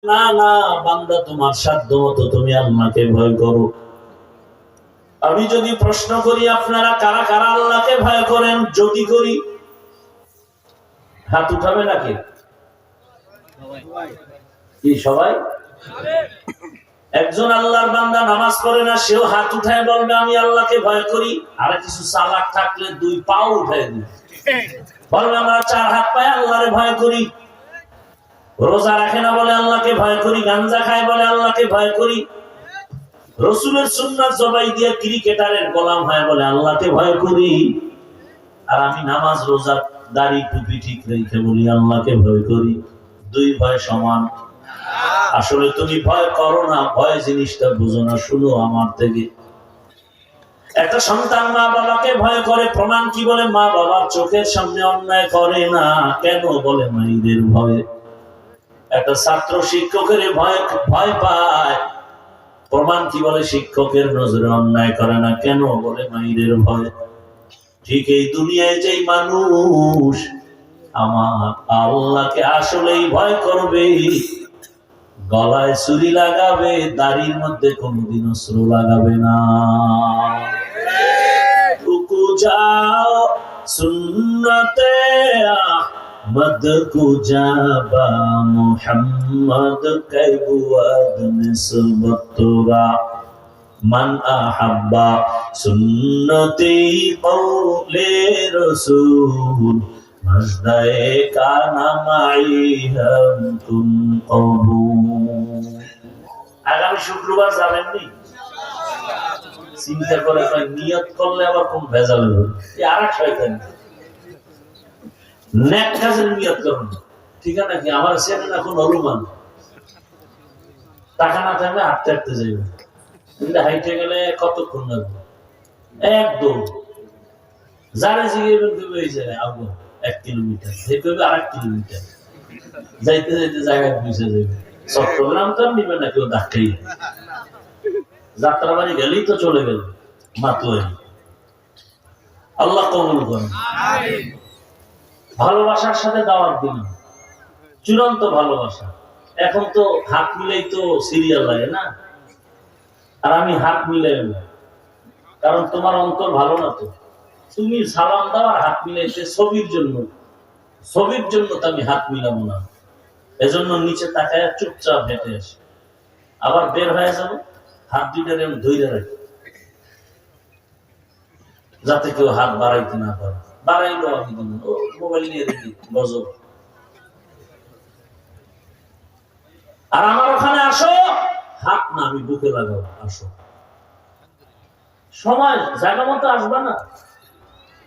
না না বান্দা, তোমার সাধ্য মতো তুমি আল্লাহকে ভয় করো। আমি যদি প্রশ্ন করি আপনারা কারা কারা আল্লাহকে ভয় করেন, যদি করি হাত উঠাবে নাকি? কি সবাই? একজন আল্লাহর বান্দা নামাজ পড়ে না, সেও হাত উঠায় বলবে আমি আল্লাহকে ভয় করি। আর কিছু চালাক থাকলে দুই পাও উঠায় দিবে, বলবে আমরা চার হাত পায়ে আল্লাহরে ভয় করি। রোজা রাখে না বলে আল্লাহকে ভয় করি, গাঞ্জা খায় বলে আল্লাহকে ভয় করি, রসুলের সুন্নাত জবাই দিয়ে ক্রিকেটারের গোলাম হয় বলে আল্লাহকে ভয় করি। আর আমি নামাজ রোজা দাড়ি টুপি ঠিক রেখে বলি আল্লাহকে ভয় করি। দুই ভয় সমান? আসলে তুমি ভয় করো না, ভয় জিনিসটা বুঝো না। শুনো আমার থেকে, একটা সন্তান মা বাবাকে ভয় করে, প্রমাণ কি? বলে মা বাবার চোখের সামনে অন্যায় করে না। কেন? বলে মায়েদের ভয়ে। একটা ছাত্র শিক্ষকের ভয় পায়, প্রমাণ কি? বলে শিক্ষকের নজরে অন্যায় করে না। কেন? বলে মায়েদের ভয়। ঠিক এই দুনিয়ায় যেই মানুষ আমার আল্লাহকে আসলেই ভয় করবে, গলায় ছুরি লাগাবে, দাড়ির মধ্যে কোনোদিন অস্ত্র লাগাবে না। রুকু যাও সুন্নতে আহমদ কো জাবা মুহাম্মদ কে বুয়াদ নিসবত তোরা মান আহাব্বা সুন্নতি কওলে রাসূল মাজদায়ে কানা মাই হাম তুম কবু। আগামী শুক্রবার যাবেন নি? চিন্তা করে নিয়ত করলে আবার কোন ভেজাল হবে? এই আরেক শয়তান। নেক কাজের নিয়ত করুন, ঠিক আছে নাকি? আমার সেটা এখন অনুমান, টাকা না থাকলে হাঁটতে হাঁটতে যাইবে। কিন্তু হাইটে গেলে কতক্ষণ লাগবে? একদম যারা জিজ্ঞেস 1 কিলোমিটার, সে করবে 8 কিলোমিটার, যাইতে যাইতে জায়গায় পৌঁছে যাবে। চট্টগ্রাম তো নিবে না কেউ ধাক্কাই, যাত্রাবাড়ি গেলেই তো চলে গেল মাতুয়ারি। আল্লাহ কবুল করেন। ভালোবাসার সাথে দাওয়াত দিন, চূড়ান্ত ভালোবাসা। এখন তো হাত মিলাই তো সিরিয়াল লাগে না, আর আমি হাত মিলাই না, কারণ তোমার অন্তর ভালো না। তো তুমি সালাম দাও আর হাত মিলাইতে ছবির জন্য তো আমি হাত মিলাবো না। এজন্য নিচে তাকায় চুপচাপ হেঁটে আসি, আবার বের হয়ে যাবো, হাত দুইটার এমন ধরে রাখি যাতে কেউ হাত বাড়াইতে না পারে। বাড়াইলো আমি মোবাইল নিয়ে দেখি গজব। আর আমার ওখানে আসো, হাত না আমি বুকে লাগাবো। আসো, সময় জায়গা মতো আসবে না,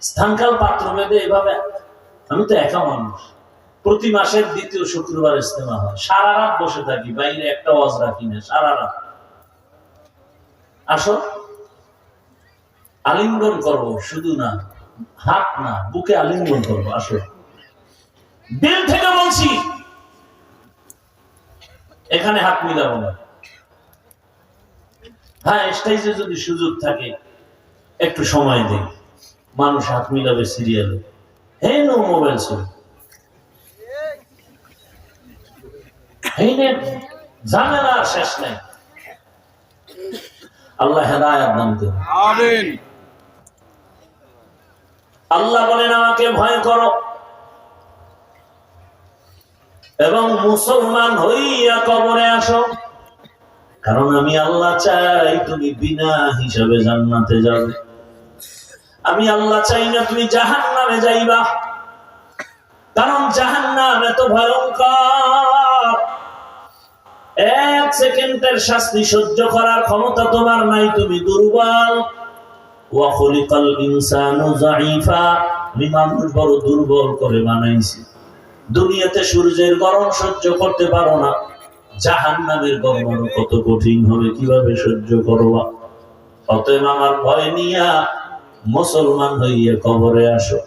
স্থানকাল পাত্র ভেদে এভাবে। আমি তো একা মানুষ, প্রতি মাসের 2য় শুক্রবার ইজতেমা হয়, সারা রাত বসে থাকি, বাইরে একটা ওয়াজ রাখি না, সারা রাত। আসো, আলিঙ্গন করবো, শুধু না হাত না বুকে আলিঙ্গন করবো। আসো, দিল থেকে বলছি, এখানে হাত মিলাবো না। হ্যাঁ, স্টেজে যদি সুযোগ থাকে একটু সময় দেই, মানুষ হাত মিলাবে সিরিয়ালে। হ্যাঁ, নো মোবাইল ছবি, ঝামেলা শেষ নাই। আল্লাহ হেদায়েত দান করুন। আমিন। আল্লাহ বলেন আমাকে ভয় করো এবং মুসলমান হইয়া কবরে আসো, কারণ আমি আল্লাহ চাই তুমি বিনা হিসাবে জান্নাতে যাবে। আমি আল্লাহ চাই না তুমি জাহান্নামে যাইবা, কারণ জাহান্নাম এত ভয়ঙ্কর। 1 সেকেন্ডের শাস্তি সহ্য করার ক্ষমতা তোমার নাই, তুমি দুর্বল। ওয়া খুলিকাল ইনসানু যায়ীফা, আমি মানুষ বড় দুর্বল করে বানাইছি। দুনিয়াতে সূর্যের গরম সহ্য করতে পারো না, জাহান্নামের গরম কত কঠিন হবে, কিভাবে সহ্য করবা? অতএব আমার ভয় নিয়া মুসলমান হইয়া কবরে আসো।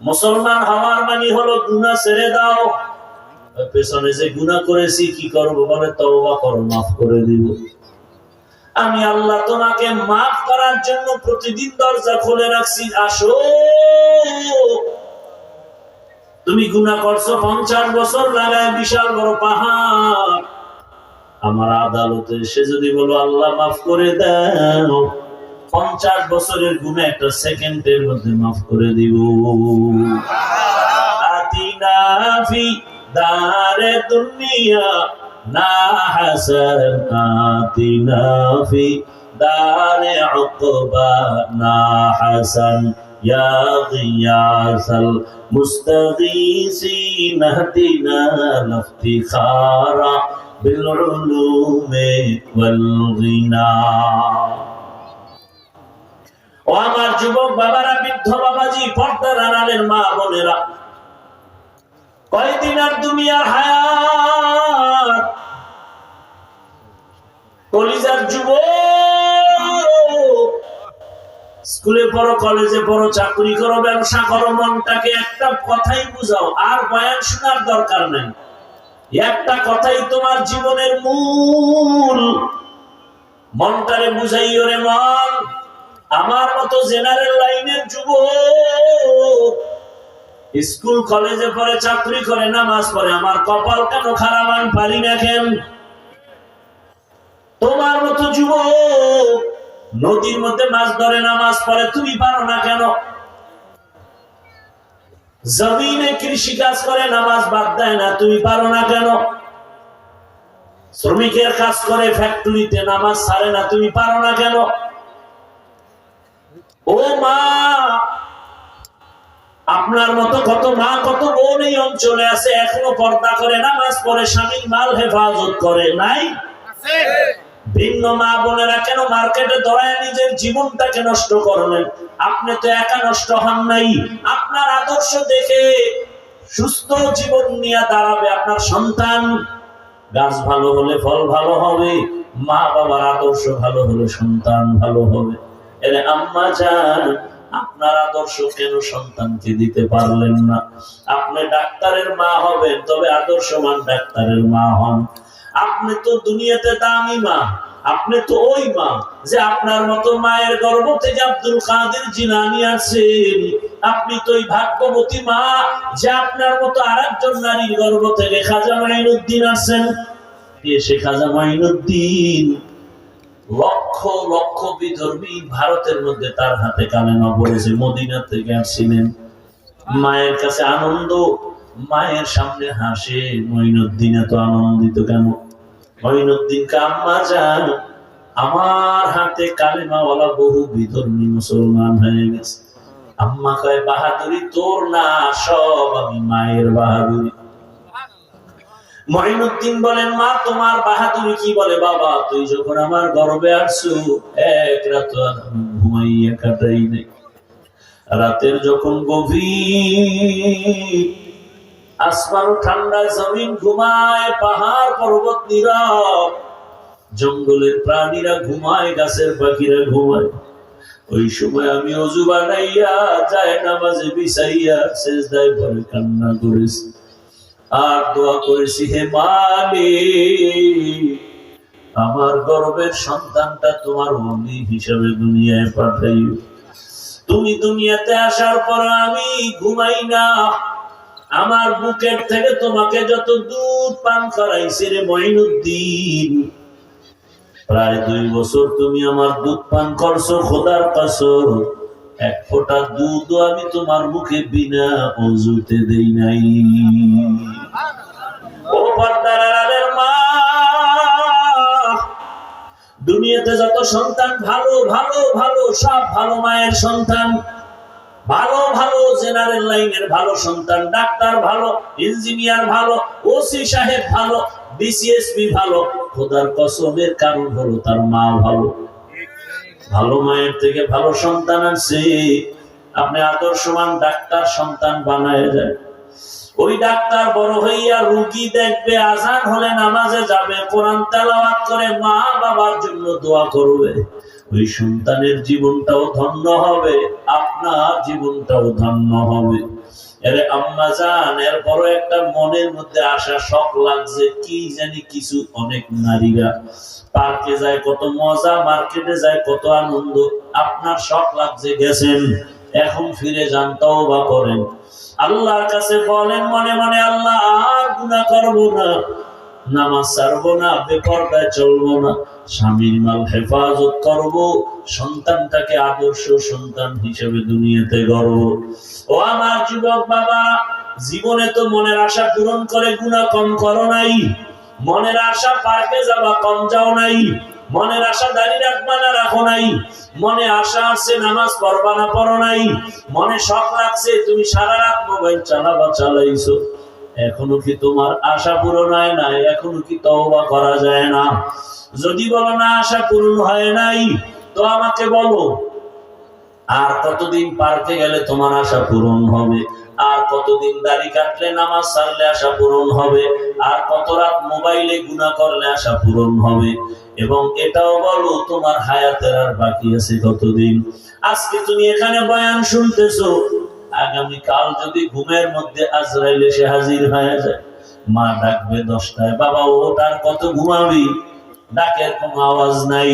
মুসলমান হওয়ার মানে হলো গুনাহ ছেড়ে দাও। পেছনে যে গুনাহ করেছি কি করব? বলে তওবা করো, মাফ করে দিব। আমি আল্লাহ তোমাকে মাফ করার জন্য প্রতিদিন দরজা খুলে রাখছি, আসো। তুমি গুনাহ করছো 50 বছর লাগায়, বিশাল বড় পাহাড়, আমার আদালতে সে যদি বলো আল্লাহ মাফ করে দাও, 50 বছরের গুনাহ একটা সেকেন্ডের মধ্যে মাফ করে দিব। আতিনা ফি দারে দুনিয়া না হাসান, আতিনা ফি দারে উকবা না হাসান, ইয়া গিয়াসাল মুস্তাগীসিন ইহদিনা লিফতিখারা বিল উলুমি ওয়াল গিনা। ও আমার যুবক বাবারা, বৃদ্ধ বাবাজি, পর্দার আড়ালের মা বোনেরা, কয়দিন আর দুনিয়ার হায়াত। কলিজার যুবক, স্কুলে পড়ো, কলেজে পড়ো, চাকরি করো, ব্যবসা করো, মনটাকে একটা কথাই বুঝাও, আর বয়ান শোনার দরকার নাই। একটা কথাই তোমার জীবনের মূল। মনটারে বুঝাইও রে মন, আমার মতো জেনারেল লাইনের যুবক, স্কুল কলেজে পড়ে, চাকরি করে, নামাজ পড়ে, আমার কপাল কেন খারাপ, আমি পারি না কেন? তোমার মতো যুবক নদীর মধ্যে মাছ ধরে, নামাজ পড়ে, তুমি পারো না কেন? জমিনে কৃষি কাজ করে, নামাজ বাদ দেয় না, তুমি পারো না কেন? শ্রমিকের কাজ করে, ফ্যাক্টরিতে, নামাজ ছাড়ে না, তুমি পারো না কেন? ও মা, আপনার মতো কত মা, কত বোন এই অঞ্চলে আছে, এখনো পর্দা করে, নামাজ পড়ে, স্বামীর মাল হেফাজত করে, নাই? ভিন্ন মা বোনেরা কেন মার্কেটে দৌড়ায় নিজের জীবনটাকে নষ্ট করলেন? আপনি তো একা নষ্ট হন নাই, আপনার আদর্শ দেখে সুস্থ জীবন নিয়ে দাঁড়াবে আপনার সন্তান। গাছ ভালো হলে ফল ভালো হবে, মা বাবার আদর্শ ভালো হলে সন্তান ভালো হবে। এরে আম্মা জান, আপনার আদর্শ কেন সন্তানকে দিতে পারলেন না? আপনি ডাক্তারের মা হবেন, তবে আদর্শবান ডাক্তারের মা হন। আপনি তো দুনিয়াতে দামি মা, আপনি তো ওই মা যে আপনার মতো মায়ের গর্ভ থেকে আব্দুল কাদের জিলানী আছেন। আপনি তো ওই ভাগ্যবতী মা যে আপনার মতো আরেকজন নারীর গর্ভ থেকে খাজা মাইনুদ্দিন আছেন। সে খাজা মাইনুদ্দিন লক্ষ লক্ষ বিধর্মী ভারতের মধ্যে তার হাতে কালেমা পড়েছে, মদিনা থেকে আসছিলেন। মায়ের কাছে আনন্দ, মায়ের সামনে হাসে। মঈনুদ্দিন এত আনন্দিত কেন? মঈনুদ্দিন আম্মা জান, আমার হাতে কালেমাওয়ালা বহু বিধর্মী মুসলমান হয়ে গেছে। আম্মা কয়, বাহাদুরি তোর না, সব আমি মায়ের বাহাদুরি। মঈনুদ্দিন বলেন, মা তোমার বাহাদুরি কি? বলে, বাবা তুই যখন আমার গর্ভে আসছো, এক রাত ঘুমাইয়া কাটাই নাই। রাতের যখন গভীর, আসমান ঠান্ডা, জমিন ঘুমায়, পাহাড় পর্বত নীরব, জঙ্গলের প্রাণীরা ঘুমায়, গাছের পাখিরা ঘুমায়, ওই সময় আমি ওযু বানাইয়া যায় নামাজে বিছাইয়া সেজদায় পড়ে কান্না করেছি আর দোয়া করেছি, হে মালিক, আমার গর্ভের সন্তানটা তোমার ওলি হিসাবে দুনিয়ায় পাঠাইও। তুমি দুনিয়াতে আসার পর আমি ঘুমাই না, আমার বুকের থেকে তোমাকে যত দুধ পান করাইছি রে মঈনুদ্দিন, প্রায় 2 বছর তুমি আমার দুধ পান করছো, খোদার কসম এক ফোঁটা দুধও আমি তোমার মুখে বিনা ওযুতে দেই নাই। ও পর্দার আড়ালের মা, দুনিয়াতে যত সন্তান ভালো ভালো ভালো, সব ভালো মায়ের সন্তান, ভালো ভালো জেনারেল লাইনের ভালো সন্তান, ডাক্তার ভালো, ইঞ্জিনিয়ার ভালো, ওসি সাহেব ভালো, বিসিএসপি ভালো। খোদার কসমের কারণ হলো তার মা ভালো। ভালো মায়ের থেকে ভালো সন্তান আছে, আপনি আদর্শবান ডাক্তার সন্তান বানায় যায়। ওই ডাক্তার বড় হইয়া রোগী দেখবে, আজান হলে নামাজে যাবে, কোরআন তেলাওয়াত করে, মা বাবার জন্য দোয়া করবে। ওই সন্তানের জীবনটাও ধন্য হবে, আপনার জীবনটাও ধন্য হবে। এর আম্মা জান, এর বড় একটা মনের মধ্যে আশা, শখ লাগছে, কি জানি কিছু। অনেক নারীরা পার্কে যায়, কত মজা, মার্কেটে যায়, কত আনন্দ। আপনার শখ লাগছে, গেছেন, এখন ফিরে যান, তওবা করেন, আল্লাহর কাছে বলেন মনে মনে, আল্লাহ আর গুনাহ করব না, নামাজ ছাড়বো না, বেপরদায় চলবো না, স্বামীর মাল হেফাজত করব, সন্তানটাকে আদর্শ সন্তান হিসেবে দুনিয়াতে গড়ব। ও আমার যুবক বাবা, জীবনে তো মনের আশা পূরণ করে গুনাহ কম করো নাই, মনের আশা পার্কে যাবা কম যাও নাই, মনের আশা দাড়ি রাখবা না রাখো নাই, মনে আশা আছে নামাজ পড়বা না পড়ো নাই, মনে শখ লাগছে তুমি সারা রাত মোবাইল চালাবা চালাইছো, এখনো কি তোমার আশা পূরণ হয় নাই? এখনো কি তওবা করা যায় না? যদি বলো না আশা পূরণ হয় নাই, তো আমাকে বলো আর কতদিন পার্কে গেলে তোমার আশা পূরণ হবে? আর কতদিন দাড়ি কাটলে নামাজ ছাড়লে আশা পূরণ হবে? আর কত রাত মোবাইলে গুনাহ করলে আশা পূরণ হবে? এবং এটাও বলো তোমার হায়াতের আর বাকি আছে কতদিন? আজকে তুমি এখানে বয়ান শুনতেছো, আগামী কাল যদি ঘুমের মধ্যে আজরাইল এসে হাজির হয়ে যায়, মা ডাকবে 10টায়, বাবা ওঠ, আর কত ঘুমাবি? ডাকের কোনো আওয়াজ নাই।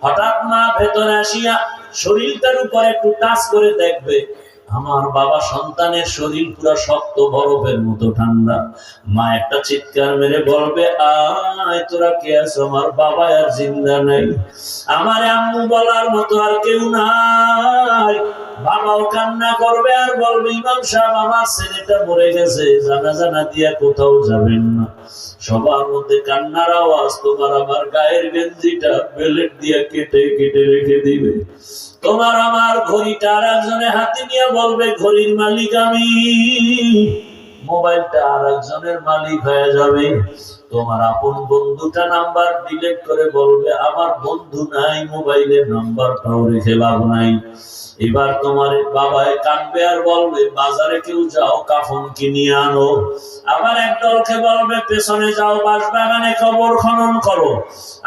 হঠাৎ মা ভেতরে আসিয়া শরীরটার উপর একটু টাচ করে দেখবে, আমার বাবা সন্তানের শরীর পুরো শক্ত বরফের মতো ঠান্ডা। মা একটা চিৎকার মেরে বলবে, আয় তোরা কে আছো? আমার বাবা আর জিন্দা নাই, আমার আম্মু বলার মতো আর কেউ নাই। বাবাও কান্না করবে আর বলবে, ইমাম সাহেব আমার ছেলেটা মরে গেছে, জানাজা না দিয়া কোথাও যাবেন না। সবার মধ্যে কান্নার আওয়াজ, তোমার আমার গায়ের গেঞ্জিটা বেলেট দিয়া কেটে কেটে রেখে দিবে। তোমার আমার ঘড়িটা আর একজনের হাতে নিয়ে বলবে, ঘড়ির মালিক আমি। মোবাইলটা আর একজনের মালিক হয়ে যাবে। তোমার আপন বন্ধুটা নাম্বার ডিলিট করে বলবে, আমার বন্ধু নাই, মোবাইলের নাম্বারটাও রেখে লাভ নাই। এবার তোমার বাবায় কাঁদবে আর বলবে, বাজারে কেউ যাও, কাফন কিনিয়ে আনো। আবার এক দলকে বলবে, পেছনে যাও, বাঁশবাগানে কবর খনন করো।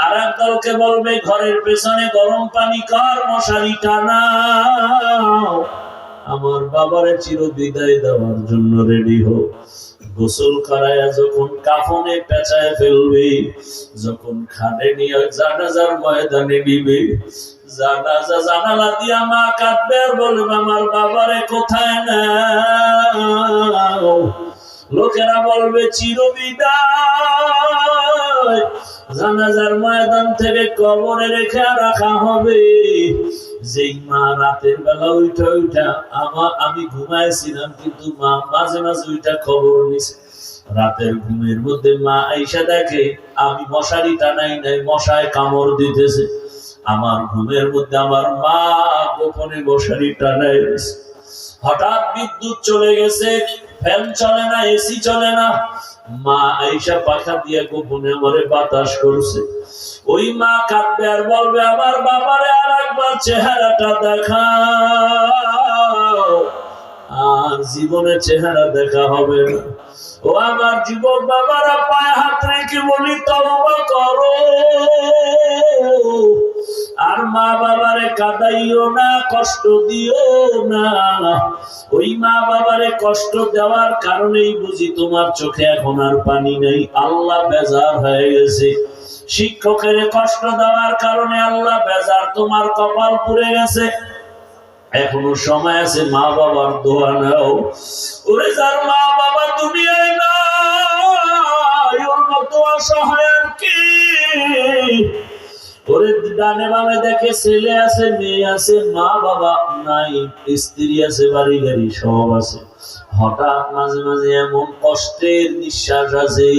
আর এক দলকে বলবে, ঘরের পেছনে গরম পানি কর, মশারি টানাও। আমার বাবারে চির বিদায় দেওয়ার জন্য রেডি হো। গোসল করায়া যখন কাফনে পেঁচায় ফেলবে, যখন খানে নিয়ে জানাজার ময়দানে নিবে, জানাজা জানালা দিয়া মা কাঁদবে আর বলবে, আমার বাবারে কোথায় নাও? লোকেরা বলবে, চির বিদায়। জানাজার ময়দান থেকে কবরে রেখে রাখা হবে। যেই মা রাতের বেলা উঠা উঠা আমি ঘুমাইছিলাম, কিন্তু মা মাঝে মাঝে উঠা খবর নিছে। রাতের ঘুমের মধ্যে মা আইসা দেখে আমি মশারি টানাই নাই, মশায় কামড় দিতেছে। আমার ঘুমের মধ্যে আমার মা গোপনে মশারি টানাই গেছে। হঠাৎ বিদ্যুৎ চলে গেছে, ফ্যান চলে না, এসি চলে না। মা আইসা পাখা দিয়ে গোপনে আমারে বাতাস করছে। ওই মা কাঁদবে আর বলবে, আমার বাবারে আর একবার চেহারাটা দেখাও। আর জীবনে চেহারা দেখা হবে না। ও আমার যুবক বাবারা, পায়ে হাত রেখে বলি, তওবা করো। আর মা বাবারে কাঁদাইও না, কষ্ট দিও না। ওই মা বাবারে কষ্ট দেওয়ার কারণেই বুঝি তোমার চোখে এখন আর পানি নেই, আল্লাহ বেজার হয়ে গেছে। শিক্ষকের কষ্ট দেওয়ার কারণে আল্লাহ বেজার, তোমার কপাল পুড়ে গেছে। এখনো সময় আছে, মা বাবার দোয়া নাও। ওরে যার মা বাবা দুনিয়ায় নাই, ওর মতো অসহায় আর কি? ওরে ডানে বামে দেখে ছেলে আছে, মেয়ে আছে, মা বাবা নাই, স্ত্রী আছে, বাড়ি গাড়ি সব আছে। হঠাৎ মাঝে মাঝে এমন কষ্টের নিঃশ্বাস আছে,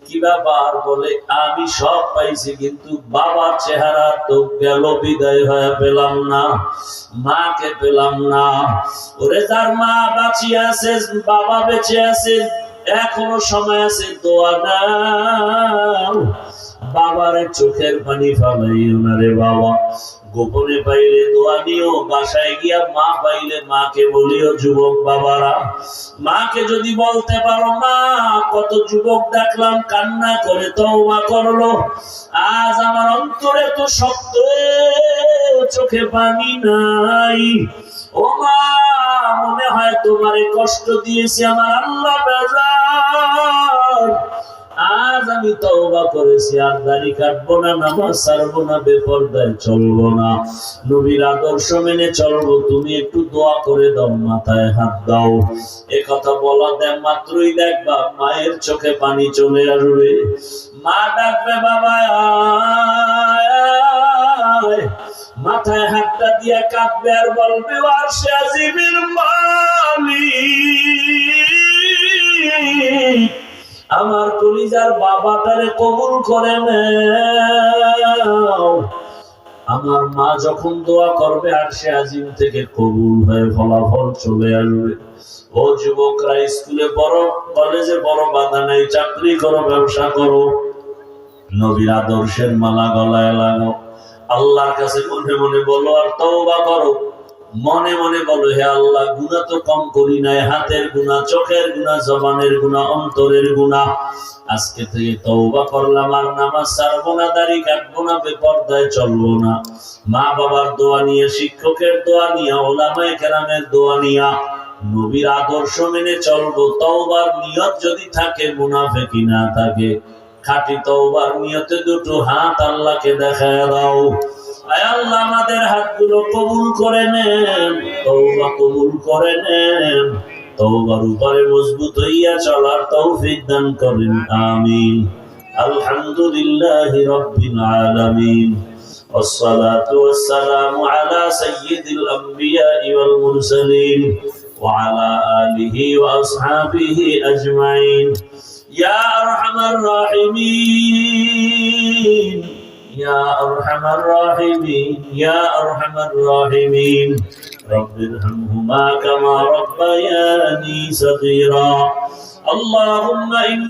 কি ব্যাপার? বলে, আমি সব পাইছি, কিন্তু বাবার চেহারা তো গেল, বিদায় হয়ে পেলাম না, মাকে পেলাম না। ওরে যার মা বাঁচিয়ে আছে, বাবা বেঁচে আছে, এখনো সময় আছে, দোয়া নাও। বাবারে চোখের পানি ফালাইও না রে বাবা। গোপনে পাইলে দোয়া নিও, বাসায় গিয়া মা পাইলে মাকে বলিও। যুবক বাবারা, মাকে যদি বলতে পারো, মা, কত যুবক দেখলাম কান্না করে তওবা করলো, আজ আমার অন্তরে তো শক্ত, চোখে পানি নাই। ও মা, মনে হয় তোমারে কষ্ট দিয়েছি, আমার আল্লাহ বেজার। আজ আমি তওবা করেছি, আর দাড়ি কাটবো না, নামাজ ছাড়বো না, বেপরদায় চলবো না, নবীর আদর্শ মেনে চলবো। তুমি একটু দোয়া করে দাও, মাথায় হাত দাও। এ কথা বলা দেয় মাত্রই দেখবা মায়ের চোখে পানি চলে আসবে। মা ডাকবে, বাবা আয়। মাথায় হাতটা দিয়ে কাঁদবে আর বলবে, আরশে আজিমের মালিক, আমার কলিজার বাবাটারে কবুল করে নাও। আমার মা যখন দোয়া করবে, আরশে আজিম থেকে কবুল হয়ে ফলাফল চলে আসবে। ও যুবকরা, স্কুলে পড়ো, কলেজে পড়ো, বাধা নাই, চাকরি করো, ব্যবসা করো, নবীর আদর্শের মালা গলায় লাগাও। আল্লাহর কাছে মনে মনে বলো আর তওবা করো। মনে মনে বলো, হে আল্লাহ, গুনাহ তো কম করি নাই, হাতের গুনাহ, চোখের গুনাহ, জবানের গুনাহ, অন্তরের গুনাহ। আজকে থেকে তওবা করলাম, আর নামাজ ছাড়বো না, দাড়ি কাটবো না, বেপরদায় চলবো না। মা বাবার দোয়া নিয়ে, শিক্ষকের দোয়া নিয়ে, ওলামায়ে কেরামের দোয়া নিয়ে নবীর আদর্শ মেনে চলবো। তওবার নিয়ত যদি থাকে, মুনাফিকি না থাকে, খাঁটি তওবার নিয়তে দুটো হাত আল্লাহকে দেখায় দাও। আয় আল্লাহ, আমাদের হাতগুলো কবুল করে নেন, তওবা কবুল করে নেন, তওবার উপরে মজবুত হইয়া চলার তৌফিক দান করেন। আমিন। আলহামদুলিল্লাহি রাব্বিল আলামিন। والصلاة والسلام على سيد الأنبياء والمرسلين وعلى آله وأصحابه أجمعين يا أرحم الراحمين يا أرحم الراحمين يا أرحم الراحمين رب ارحمهما كما ربياني صغيرا اللهم إن